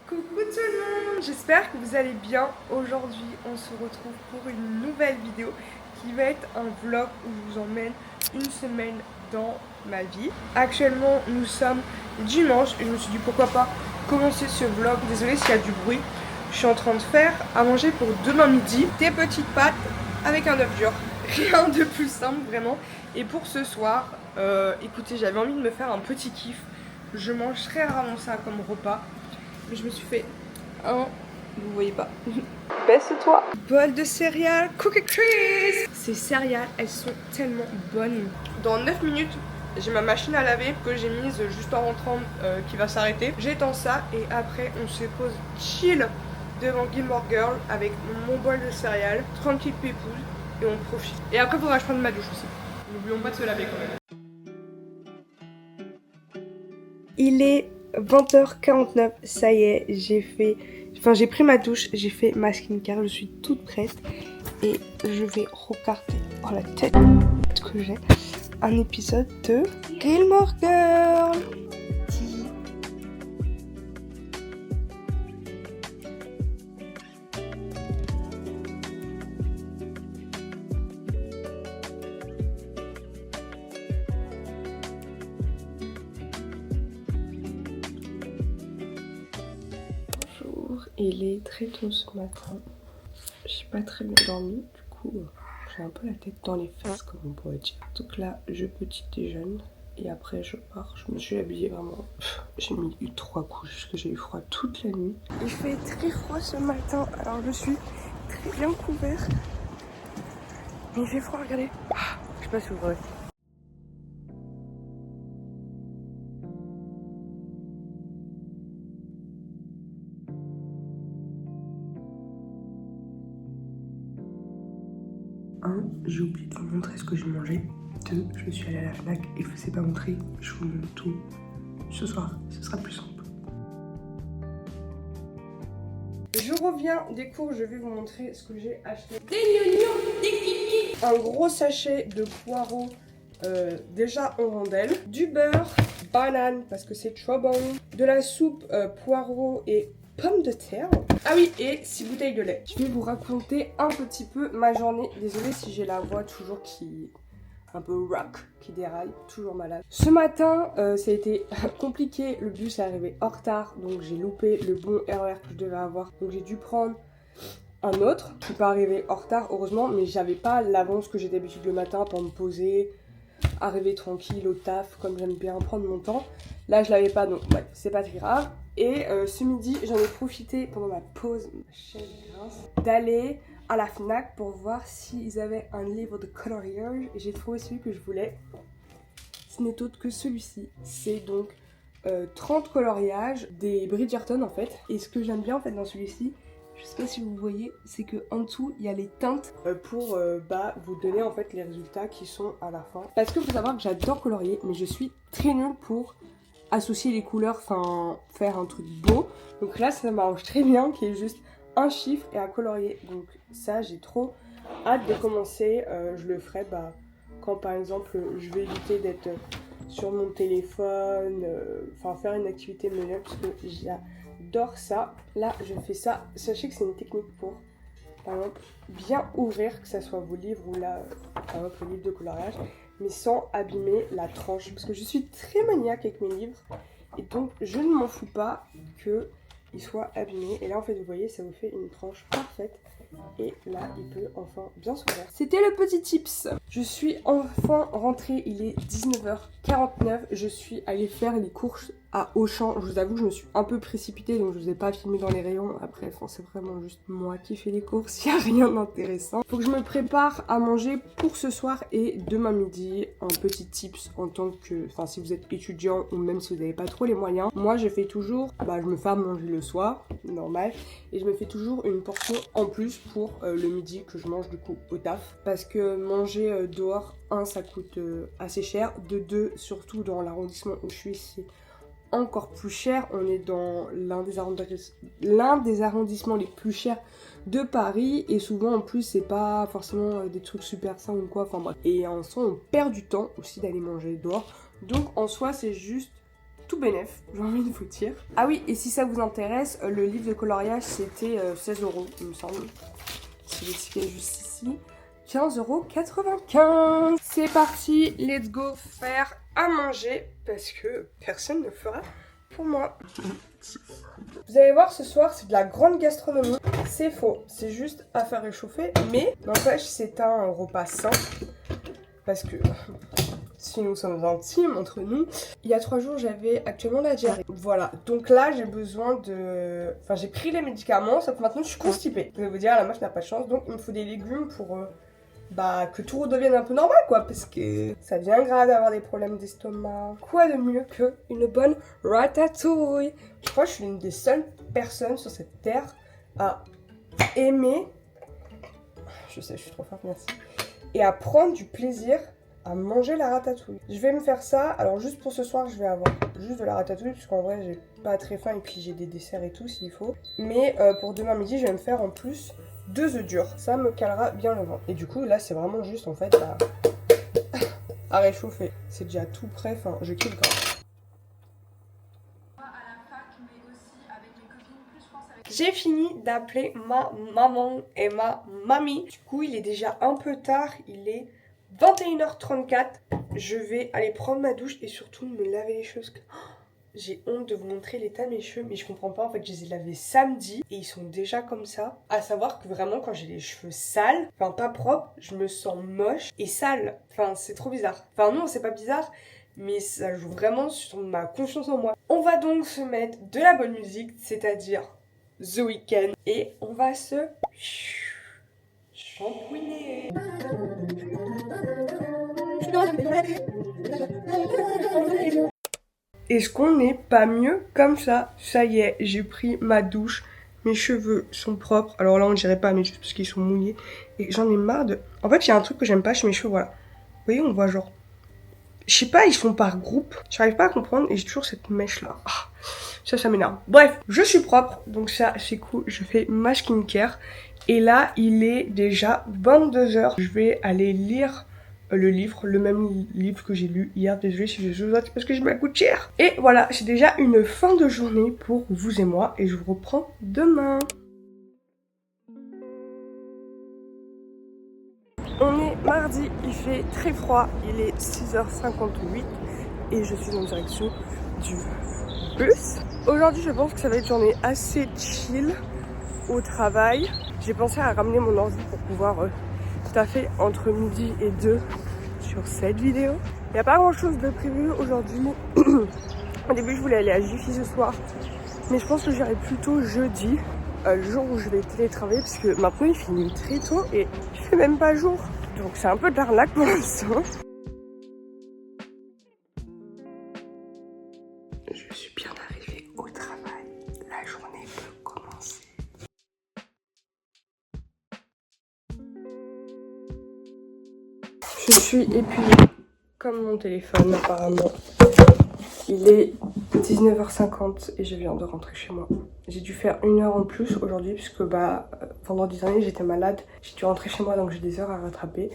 Coucou tout le monde, j'espère que vous allez bien. Aujourd'hui on se retrouve pour une nouvelle vidéo qui va être un vlog où je vous emmène une semaine dans ma vie. Actuellement nous sommes dimanche et je me suis dit pourquoi pas commencer ce vlog. Désolée s'il y a du bruit. Je suis en train de faire à manger pour demain midi des petites pâtes avec un œuf dur. Rien de plus simple vraiment. Et pour ce soir, écoutez, j'avais envie de me faire un petit kiff. Je mange très rarement ça comme repas. Mais je me suis fait un, vous voyez pas, baisse-toi, bol de céréales Cookie Crisp. Ces céréales, elles sont tellement bonnes. Dans 9 minutes, j'ai ma machine à laver que j'ai mise juste en rentrant qui va s'arrêter. J'étends ça et après on se pose chill devant Gilmore Girl avec mon bol de céréales, tranquille pépouze et on profite. Et après faudra que je prenne ma douche aussi. N'oublions pas de se laver quand même. Il est 20h49, ça y est, j'ai pris ma douche, j'ai fait ma skincare, je suis toute prête et je vais regarder dans la tête que j'ai un épisode de Gilmore Girl. Il est très tôt ce matin, j'ai pas très bien dormi, du coup j'ai un peu la tête dans les fesses comme on pourrait dire. Donc là je petit déjeune et après je pars, je me suis habillée vraiment, j'ai mis 3 couches parce que j'ai eu froid toute la nuit. Il fait très froid ce matin, alors je suis très bien couverte, mais il fait froid, regardez, je sais pas si vous voyez. J'ai oublié de vous montrer ce que j'ai mangé. 2, je suis allée à la Fnac et je vous ai pas montré. Je vous montre tout ce soir, ce sera plus simple. Je reviens des cours, je vais vous montrer ce que j'ai acheté. Des oignons, des kikis. Un gros sachet de poireaux déjà en rondelles. Du beurre, banane parce que c'est trop bon. De la soupe poireaux et pommes de terre. Ah oui, et 6 bouteilles de lait. Je vais vous raconter un petit peu ma journée. Désolée si j'ai la voix toujours qui... un peu rock, qui déraille, toujours malade. Ce matin, ça a été compliqué. Le bus est arrivé en retard, donc j'ai loupé le bon RER que je devais avoir. Donc j'ai dû prendre un autre. Je suis pas arrivée en retard, heureusement, mais j'avais pas l'avance que j'ai d'habitude le matin pour me poser, arriver tranquille au taf, comme j'aime bien prendre mon temps. Là, je l'avais pas, donc ouais, c'est pas très grave. Et ce midi, j'en ai profité pendant ma pause, ma chaise grince, d'aller à la Fnac pour voir s'ils avaient un livre de coloriage. Et j'ai trouvé celui que je voulais. Ce n'est autre que celui-ci. C'est donc 30 coloriages des Bridgerton en fait. Et ce que j'aime bien en fait dans celui-ci, je sais pas si vous voyez, c'est que en dessous il y a les teintes pour vous donner en fait les résultats qui sont à la fin. Parce que faut savoir que j'adore colorier, mais je suis très nulle pour associer les couleurs, enfin faire un truc beau. Donc là ça m'arrange très bien qu'il y ait juste un chiffre et à colorier. Donc ça j'ai trop hâte de commencer. Je le ferai quand par exemple je vais éviter d'être sur mon téléphone, enfin faire une activité manuelle parce que j'adore ça. Là je fais ça, sachez que c'est une technique pour par exemple bien ouvrir, que ça soit vos livres ou là par exemple le livre de coloriage, mais sans abîmer la tranche parce que je suis très maniaque avec mes livres et donc je ne m'en fous pas que il soit abîmé. Et là en fait vous voyez ça vous fait une tranche parfaite et là il peut enfin bien s'ouvrir. C'était le petit tips. Je suis enfin rentrée, il est 19h49, je suis allée faire les courses à Auchan. Je vous avoue je me suis un peu précipitée donc je vous ai pas filmé dans les rayons. Après c'est vraiment juste moi qui fais les courses, il n'y a rien d'intéressant. Faut que je me prépare à manger pour ce soir et demain midi. Un petit tips en tant que, enfin si vous êtes étudiant ou même si vous n'avez pas trop les moyens, moi je fais toujours, je me fais à manger le soir, normal, et je me fais toujours une portion en plus pour le midi que je mange du coup au taf. Parce que manger dehors, ça coûte assez cher, de 2 surtout dans l'arrondissement où je suis, c'est encore plus cher. On est dans l'un des arrondissements les plus chers de Paris et souvent en plus c'est pas forcément des trucs super sains ou quoi, enfin bref. Et en soi on perd du temps aussi d'aller manger dehors. Donc en soi c'est juste tout bénef, j'ai envie de vous dire. Ah oui, et si ça vous intéresse, le livre de coloriage c'était 16 €, il me semble. C'est le ticket juste ici. 15,95 €. C'est parti, let's go faire à manger parce que personne ne fera pour moi. Vous allez voir, ce soir c'est de la grande gastronomie. C'est faux, c'est juste à faire réchauffer, mais n'empêche c'est un repas sain parce que si nous sommes intimes entre nous, il y a 3 jours j'avais actuellement la diarrhée. Voilà, donc là j'ai besoin de... Enfin j'ai pris les médicaments, sauf que maintenant je suis constipée. Je vais vous dire, la meuf n'a pas de chance, donc il me faut des légumes pour que tout redevienne un peu normal quoi, parce que ça devient grave d'avoir des problèmes d'estomac. Quoi de mieux qu'une bonne ratatouille? Je crois que je suis l'une des seules personnes sur cette terre à aimer... Je sais, je suis trop forte, merci. Et à prendre du plaisir à manger la ratatouille. Je vais me faire ça, alors juste pour ce soir je vais avoir juste de la ratatouille parce qu'en vrai j'ai pas très faim et puis j'ai des desserts et tout s'il faut. Mais pour demain midi je vais me faire en plus 2 œufs durs, ça me calera bien le ventre. Et du coup là c'est vraiment juste en fait à réchauffer. C'est déjà tout prêt, enfin je kiffe quand même. J'ai fini d'appeler ma maman et ma mamie. Du coup il est déjà un peu tard, il est 21h34, je vais aller prendre ma douche et surtout me laver les cheveux. J'ai honte de vous montrer l'état de mes cheveux, mais je comprends pas. En fait, je les ai lavés samedi et ils sont déjà comme ça. À savoir que vraiment, quand j'ai les cheveux sales, enfin pas propres, je me sens moche et sale. Enfin, c'est trop bizarre. Enfin, non, c'est pas bizarre, mais ça joue vraiment sur ma confiance en moi. On va donc se mettre de la bonne musique, c'est-à-dire The Weeknd, et on va se shampouiner. Est-ce qu'on n'est pas mieux comme ça? Ça y est, j'ai pris ma douche, mes cheveux sont propres. Alors là on dirait pas, mais juste parce qu'ils sont mouillés. Et j'en ai marre de... En fait il y a un truc que j'aime pas chez mes cheveux, voilà. Vous voyez, on voit genre... Je sais pas, ils sont par groupe. J'arrive pas à comprendre et j'ai toujours cette mèche là. Ah, ça m'énerve. Bref, je suis propre, donc ça c'est cool. Je fais ma skincare. Et là il est déjà 22h. Je vais aller lire le livre, le même livre que j'ai lu hier. Désolée si je zozote parce que je me la coûte cher. Et voilà, c'est déjà une fin de journée pour vous et moi et je vous reprends demain. On est mardi, il fait très froid, il est 6h58 et je suis en direction du bus. Aujourd'hui je pense que ça va être une journée assez chill au travail. J'ai pensé à ramener mon ordi pour pouvoir taffer entre midi et 2 sur cette vidéo. Il n'y a pas grand chose de prévu aujourd'hui. Au début je voulais aller à Jiffy ce soir, mais je pense que j'irai plutôt jeudi, le jour où je vais télétravailler, parce que maintenant il finit très tôt et il fait même pas jour. Donc c'est un peu de l'arnaque pour l'instant. Je suis bien arrivée au travail. La journée peut commencer. Je suis épuisée comme mon téléphone apparemment. Il est 19h50 et je viens de rentrer chez moi. J'ai dû faire 1 heure en plus aujourd'hui puisque vendredi dernier j'étais malade. J'ai dû rentrer chez moi donc j'ai des heures à rattraper.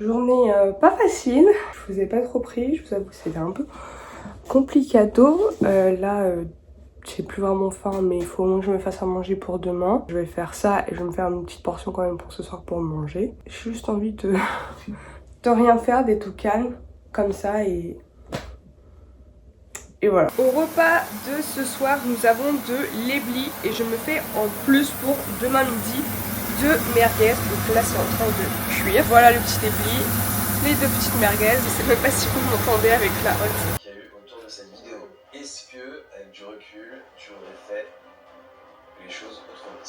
Journée pas facile. Je vous ai pas trop pris, je vous avoue que c'était un peu complicado. J'ai plus vraiment faim mais il faut au moins que je me fasse à manger pour demain. Je vais faire ça et je vais me faire une petite portion quand même pour ce soir pour manger. J'ai juste envie de rien faire, d'être tout calme comme ça et voilà. Au repas de ce soir, nous avons de l'éblis et je me fais en plus pour demain midi de merguez. Donc là, c'est en train de cuire. Voilà le petit éblis, les 2 petites merguez. Je sais même pas si vous m'entendez avec la hotte. Qu'il y a eu autour de cette vidéo. Est-ce que, avec du recul, tu aurais fait les choses autrement?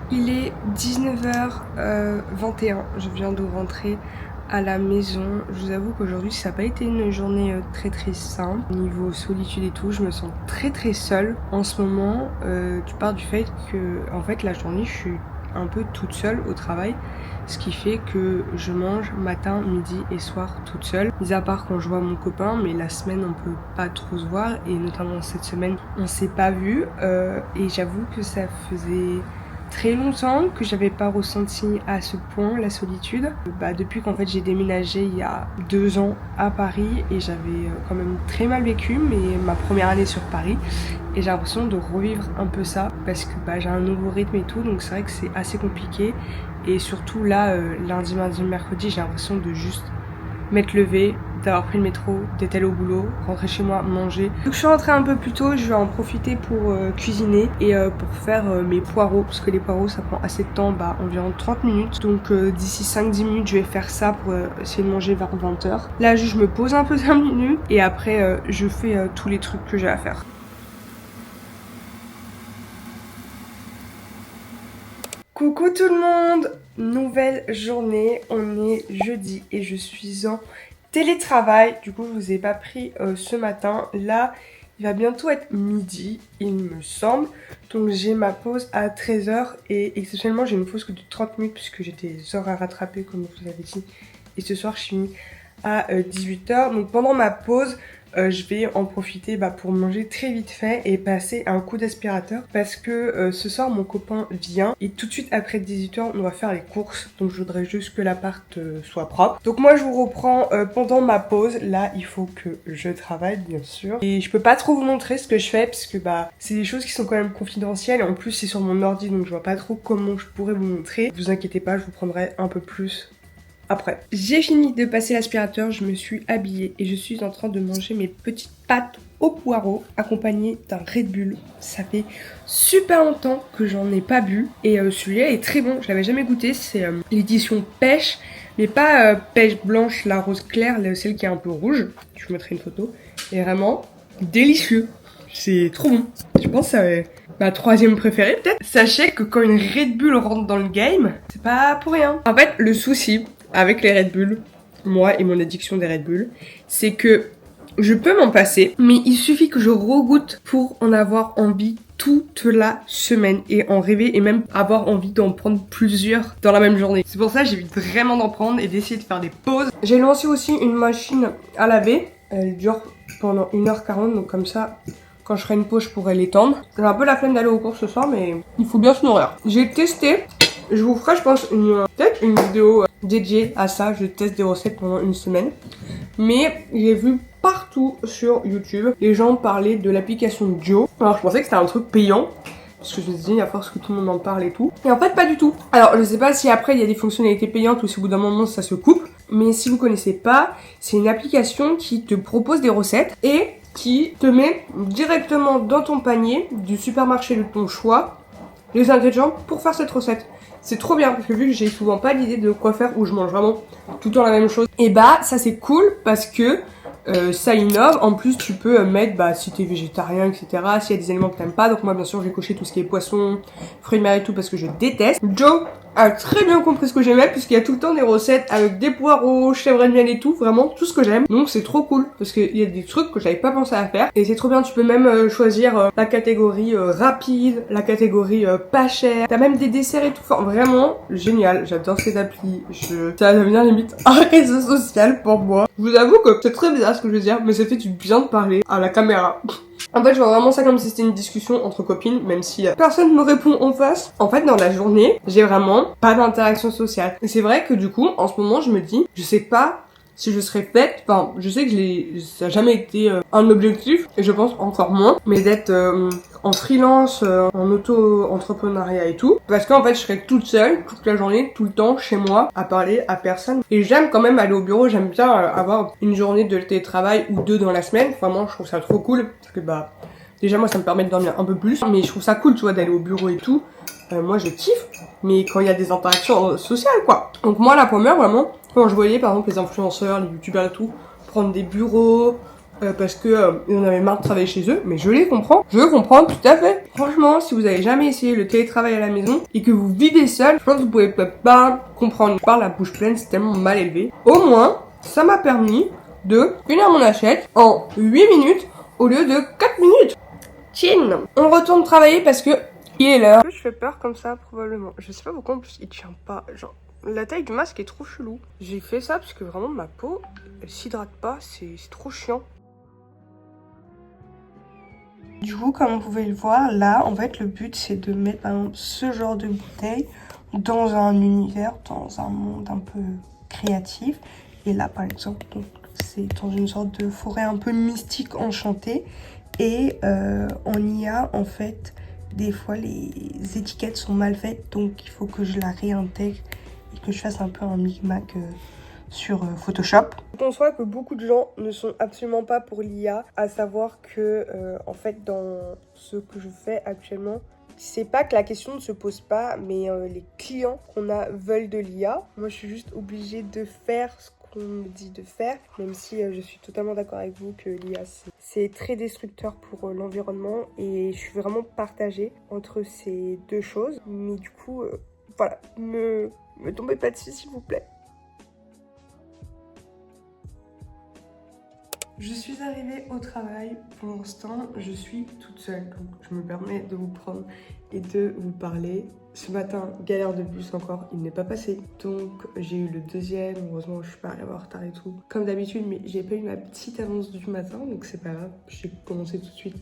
Il est 19h21, je viens de rentrer à la maison. Je vous avoue qu'aujourd'hui ça n'a pas été une journée très simple. Niveau solitude et tout, je me sens très seule. En ce moment, tu pars du fait que en fait la journée je suis un peu toute seule au travail. Ce qui fait que je mange matin, midi et soir toute seule. Mis à part quand je vois mon copain, mais la semaine on peut pas trop se voir. Et notamment cette semaine on s'est pas vu. Et j'avoue que ça faisait très longtemps que j'avais pas ressenti à ce point la solitude. Depuis qu'en fait j'ai déménagé il y a 2 ans à Paris et j'avais quand même très mal vécu ma première année sur Paris et j'ai l'impression de revivre un peu ça parce que j'ai un nouveau rythme et tout, donc c'est vrai que c'est assez compliqué et surtout là lundi, mardi, mercredi j'ai l'impression de juste m'être levée, d'avoir pris le métro, d'être allée au boulot, rentrer chez moi, manger. Donc je suis rentrée un peu plus tôt, je vais en profiter pour cuisiner et pour faire mes poireaux, parce que les poireaux ça prend assez de temps, environ 30 minutes. Donc d'ici 5-10 minutes je vais faire ça pour essayer de manger vers 20h. Là juste je me pose un peu 5 minutes et après je fais tous les trucs que j'ai à faire. Coucou tout le monde! Nouvelle journée, on est jeudi et je suis en télétravail. Du coup je vous ai pas pris ce matin. Là il va bientôt être midi il me semble. Donc j'ai ma pause à 13h et exceptionnellement j'ai une pause que de 30 minutes puisque j'ai des heures à rattraper comme je vous avais dit. Et ce soir je finis à 18h. Donc pendant ma pause je vais en profiter pour manger très vite fait et passer un coup d'aspirateur parce que ce soir mon copain vient et tout de suite après 18h on va faire les courses, donc je voudrais juste que l'appart soit propre. Donc moi je vous reprends pendant ma pause. Là il faut que je travaille bien sûr et je peux pas trop vous montrer ce que je fais parce que c'est des choses qui sont quand même confidentielles et en plus c'est sur mon ordi donc je vois pas trop comment je pourrais vous montrer. Vous inquiétez pas, je vous prendrai un peu plus après. J'ai fini de passer l'aspirateur, je me suis habillée et je suis en train de manger mes petites pâtes au poireau accompagnées d'un Red Bull. Ça fait super longtemps que j'en ai pas bu et celui-là est très bon, je l'avais jamais goûté, c'est l'édition pêche, mais pas pêche blanche, la rose claire, celle qui est un peu rouge. Je vous mettrai une photo. Et vraiment délicieux, c'est trop bon. Je pense que ça va ma troisième préférée peut-être. Sachez que quand une Red Bull rentre dans le game, c'est pas pour rien. En fait le souci avec les Red Bull, moi et mon addiction des Red Bull, c'est que je peux m'en passer, mais il suffit que je regoute pour en avoir envie toute la semaine et en rêver et même avoir envie d'en prendre plusieurs dans la même journée. C'est pour ça que j'évite vraiment d'en prendre et d'essayer de faire des pauses. J'ai lancé aussi une machine à laver, elle dure pendant 1h40, donc comme ça quand je ferai une pause je pourrai l'étendre. J'ai un peu la flemme d'aller aux courses ce soir mais il faut bien se nourrir. J'ai testé, je vous ferai je pense peut-être une vidéo dédiée à ça, je teste des recettes pendant une semaine. Mais j'ai vu partout sur YouTube les gens parler de l'application Joe. Alors je pensais que c'était un truc payant parce que je me dis à force que tout le monde en parle et tout. Et en fait pas du tout. Alors je sais pas si après il y a des fonctionnalités payantes ou si au bout d'un moment ça se coupe. Mais si vous connaissez pas, c'est une application qui te propose des recettes et qui te met directement dans ton panier du supermarché de ton choix les ingrédients pour faire cette recette. C'est trop bien parce que vu que j'ai souvent pas l'idée de quoi faire ou je mange vraiment tout le temps la même chose, et ça c'est cool parce que ça innove. En plus tu peux mettre si t'es végétarien etc, s'il y a des aliments que t'aimes pas. Donc moi bien sûr j'ai coché tout ce qui est poisson, fruits de mer et tout parce que je déteste. Joe a très bien compris ce que j'aimais puisqu'il y a tout le temps des recettes avec des poireaux, chèvre et miel et tout, vraiment tout ce que j'aime. Donc c'est trop cool parce qu'il y a des trucs que j'avais pas pensé à faire et c'est trop bien. Tu peux même choisir la catégorie rapide, la catégorie pas cher, t'as même des desserts et tout, enfin vraiment génial, j'adore cette appli. Ça va devenir limite un réseau social pour moi. Je vous avoue que c'est très bizarre ce que je veux dire mais ça fait du bien de parler à la caméra. En fait je vois vraiment ça comme si c'était une discussion entre copines, même si personne me répond en face. En fait dans la journée j'ai vraiment pas d'interaction sociale et c'est vrai que du coup en ce moment je me dis je sais pas si je serais faite, enfin je sais que ça n'a jamais été un objectif et je pense encore moins, mais d'être en freelance, en auto-entrepreneuriat et tout, parce qu'en fait je serais toute seule toute la journée, tout le temps chez moi à parler à personne. Et j'aime quand même aller au bureau, j'aime bien avoir une journée de télétravail ou 2 dans la semaine. Vraiment je trouve ça trop cool parce que déjà moi ça me permet de dormir un peu plus, mais je trouve ça cool tu vois d'aller au bureau et tout. Moi je kiffe, mais quand il y a des interactions sociales quoi. Donc moi la première vraiment, quand je voyais par exemple les influenceurs, les youtubeurs et tout, prendre des bureaux, parce que ils en avaient marre de travailler chez eux, mais je les comprends. Je comprends tout à fait. Franchement, si vous avez jamais essayé le télétravail à la maison et que vous vivez seul, je pense que vous pouvez peut-être pas comprendre. Je parle la bouche pleine, c'est tellement mal élevé. Au moins, ça m'a permis de finir mon assiette en 8 minutes au lieu de 4 minutes. Chin. On retourne travailler parce que il est l'heure. Je fais peur comme ça probablement. Je sais pas pourquoi en plus il tient pas. Genre la taille du masque est trop chelou. J'ai fait ça parce que vraiment ma peau elle s'hydrate pas, c'est trop chiant. Du coup, comme vous pouvez le voir, là, en fait, le but, c'est de mettre, par exemple, ce genre de bouteille dans un univers, dans un monde un peu créatif. Et là, par exemple, c'est dans une sorte de forêt un peu mystique enchantée. Et on y a, en fait, des fois, les étiquettes sont mal faites. Donc, il faut que je la réintègre et que je fasse un peu un micmac sur Photoshop. Je conçois que beaucoup de gens ne sont absolument pas pour l'IA, à savoir que en fait dans ce que je fais actuellement, c'est pas que la question ne se pose pas, mais les clients qu'on a veulent de l'IA. Moi je suis juste obligée de faire ce qu'on me dit de faire, même si je suis totalement d'accord avec vous que l'IA c'est très destructeur pour l'environnement et je suis vraiment partagée entre ces deux choses. Mais du coup, voilà, me tombez pas dessus s'il vous plaît. Je suis arrivée au travail, pour l'instant je suis toute seule, donc je me permets de vous prendre et de vous parler. Ce matin, galère de bus encore, il n'est pas passé, donc j'ai eu le deuxième, heureusement je suis pas arrivée en retard et tout, comme d'habitude, mais j'ai pas eu ma petite avance du matin, donc c'est pas grave, j'ai commencé tout de suite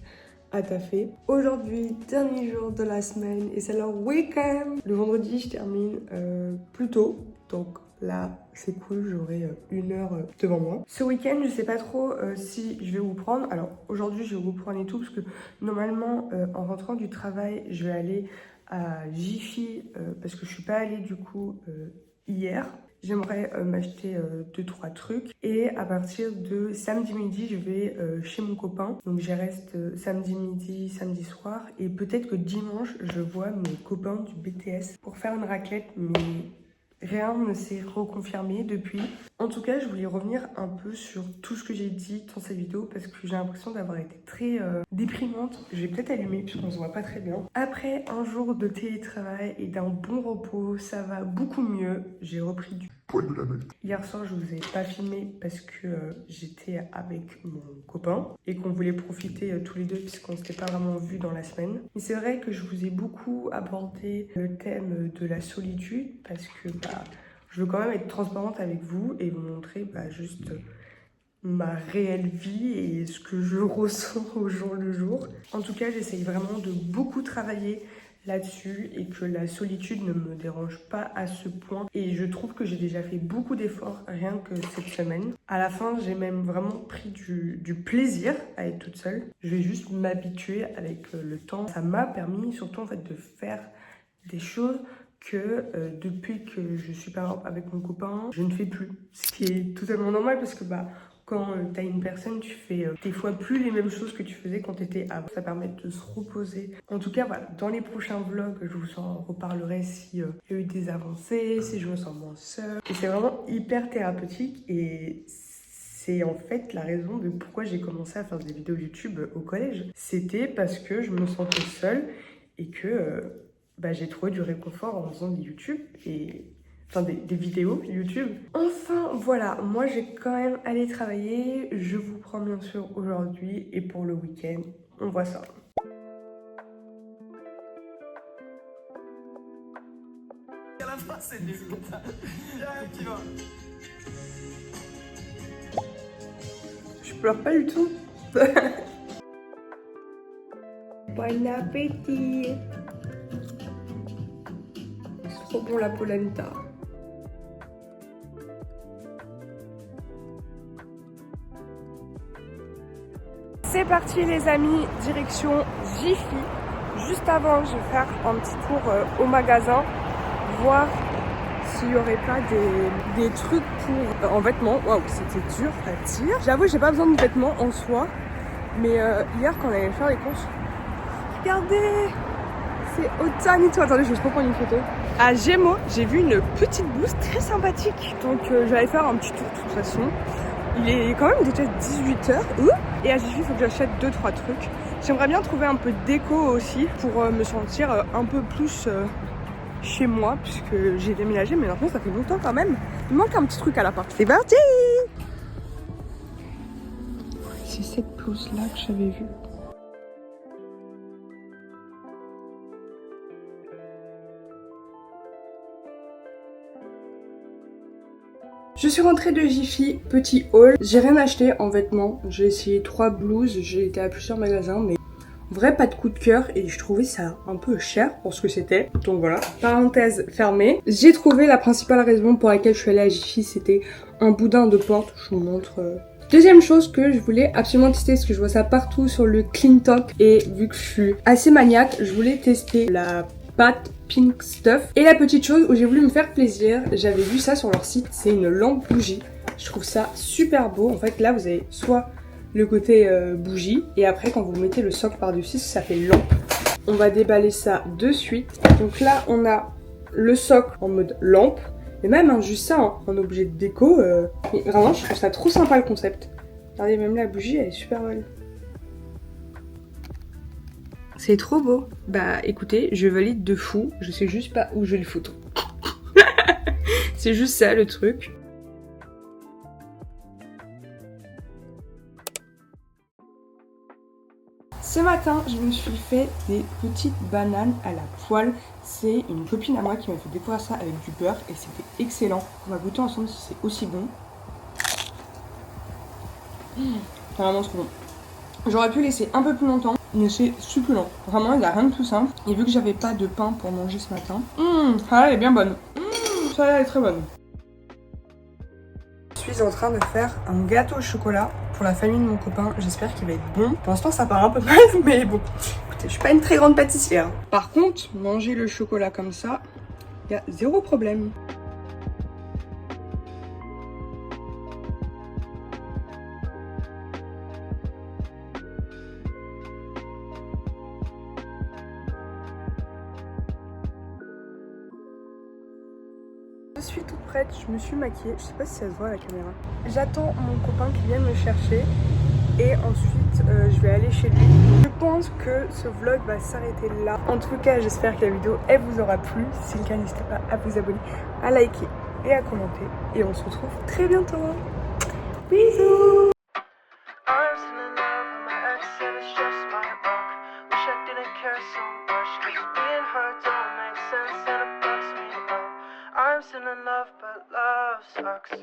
à taffer. Aujourd'hui, dernier jour de la semaine et c'est le week-end. Le vendredi, je termine plus tôt, donc là, c'est cool, j'aurai 1 heure devant moi. Ce week-end, je sais pas trop si je vais vous prendre. Alors, aujourd'hui, je vais vous prendre et tout, parce que normalement, en rentrant du travail, je vais aller à Jiffy, parce que je suis pas allée du coup hier. J'aimerais m'acheter 2-3 trucs. Et à partir de samedi midi, je vais chez mon copain. Donc, j'y reste samedi midi, samedi soir. Et peut-être que dimanche, je vois mes copains du BTS pour faire une raclette, mais rien ne s'est reconfirmé depuis. En tout cas, je voulais revenir un peu sur tout ce que j'ai dit dans cette vidéo parce que j'ai l'impression d'avoir été très déprimante. Je vais peut-être allumer puisqu'on se voit pas très bien. Après un jour de télétravail et d'un bon repos, ça va beaucoup mieux. J'ai repris du poil de la bête. Hier soir, je vous ai pas filmé parce que j'étais avec mon copain et qu'on voulait profiter tous les deux puisqu'on s'était pas vraiment vus dans la semaine. Mais c'est vrai que je vous ai beaucoup abordé le thème de la solitude parce que je veux quand même être transparente avec vous et vous montrer juste ma réelle vie et ce que je ressens au jour le jour. En tout cas, j'essaye vraiment de beaucoup travailler là-dessus et que la solitude ne me dérange pas à ce point. Et je trouve que j'ai déjà fait beaucoup d'efforts rien que cette semaine. À la fin, j'ai même vraiment pris du plaisir à être toute seule. Je vais juste m'habituer avec le temps. Ça m'a permis surtout en fait de faire des choses que depuis que je suis pas avec mon copain, je ne fais plus. Ce qui est totalement normal parce que quand t'as une personne, tu fais des fois plus les mêmes choses que tu faisais quand t'étais avant. Ça permet de se reposer. En tout cas, voilà, dans les prochains vlogs, je vous en reparlerai si y a eu des avancées, si je me sens moins seule. Et c'est vraiment hyper thérapeutique et c'est en fait la raison de pourquoi j'ai commencé à faire des vidéos YouTube au collège. C'était parce que je me sentais seule et que j'ai trouvé du réconfort en faisant des YouTube et des vidéos YouTube. Enfin voilà, moi j'ai quand même allé travailler. Je vous prends bien sûr aujourd'hui et pour le week-end, on voit ça. À la fin c'est nul. Y'a rien qui va. Je pleure pas du tout. Bon appétit. C'est trop bon la polenta. C'est parti les amis, direction Jiffy. Juste avant, je vais faire un petit tour au magasin, voir s'il n'y aurait pas des trucs pour en vêtements. Waouh, c'était dur à dire. J'avoue, j'ai pas besoin de vêtements en soi, mais hier quand on allait faire les courses, regardez, c'est Otanito. Attendez, je vais juste reprendre une photo. À Gémeaux, j'ai vu une petite blouse très sympathique, donc j'allais faire un petit tour de toute façon. Il est quand même déjà 18h. Et à Jiffy, il faut que j'achète 2-3 trucs. J'aimerais bien trouver un peu de déco aussi pour me sentir un peu plus chez moi, puisque j'ai déménagé, mais maintenant ça fait longtemps quand même. Il manque un petit truc à l'appart. C'est parti! C'est cette pelouse là que j'avais vue. Je suis rentrée de Jiffy, petit haul. J'ai rien acheté en vêtements. J'ai essayé 3 blouses, j'ai été à plusieurs magasins, mais en vrai pas de coup de cœur et je trouvais ça un peu cher pour ce que c'était. Donc voilà, parenthèse fermée. J'ai trouvé la principale raison pour laquelle je suis allée à Jiffy, c'était un boudin de porte. Je vous montre. Deuxième chose que je voulais absolument tester, parce que je vois ça partout sur le Clean Talk, et vu que je suis assez maniaque, je voulais tester la pâte Pink Stuff. Et la petite chose où j'ai voulu me faire plaisir, j'avais vu ça sur leur site, c'est une lampe bougie. Je trouve ça super beau. En fait là vous avez soit le côté bougie, et après quand vous mettez le socle par-dessus, ça fait lampe. On va déballer ça de suite. Donc là on a le socle en mode lampe, et même hein, juste ça, hein, en objet de déco. Mais vraiment je trouve ça trop sympa le concept. Regardez, même la bougie elle est super belle. C'est trop beau. Bah écoutez, je valide de fou, je sais juste pas où je vais le foutre. C'est juste ça le truc. Ce matin, je me suis fait des petites bananes à la poêle. C'est une copine à moi qui m'a fait découvrir ça avec du beurre et c'était excellent. On va goûter ensemble si c'est aussi bon. C'est vraiment trop bon. J'aurais pu laisser un peu plus longtemps, mais c'est succulent. Vraiment, il n'y a rien de tout simple. Et vu que j'avais pas de pain pour manger ce matin, ça elle est bien bonne. Ça elle est très bonne. Je suis en train de faire un gâteau au chocolat pour la famille de mon copain. J'espère qu'il va être bon. Pour l'instant, ça part un peu mal, mais bon. Écoutez, je suis pas une très grande pâtissière. Par contre, manger le chocolat comme ça, il y a zéro problème. Je suis toute prête, je me suis maquillée, je sais pas si ça se voit à la caméra. J'attends mon copain qui vient me chercher et ensuite je vais aller chez lui. Je pense que ce vlog va s'arrêter là. En tout cas, j'espère que la vidéo elle vous aura plu. Si c'est le cas, n'hésitez pas à vous abonner, à liker et à commenter. Et on se retrouve très bientôt. Bisous! I'm still in love, but love sucks.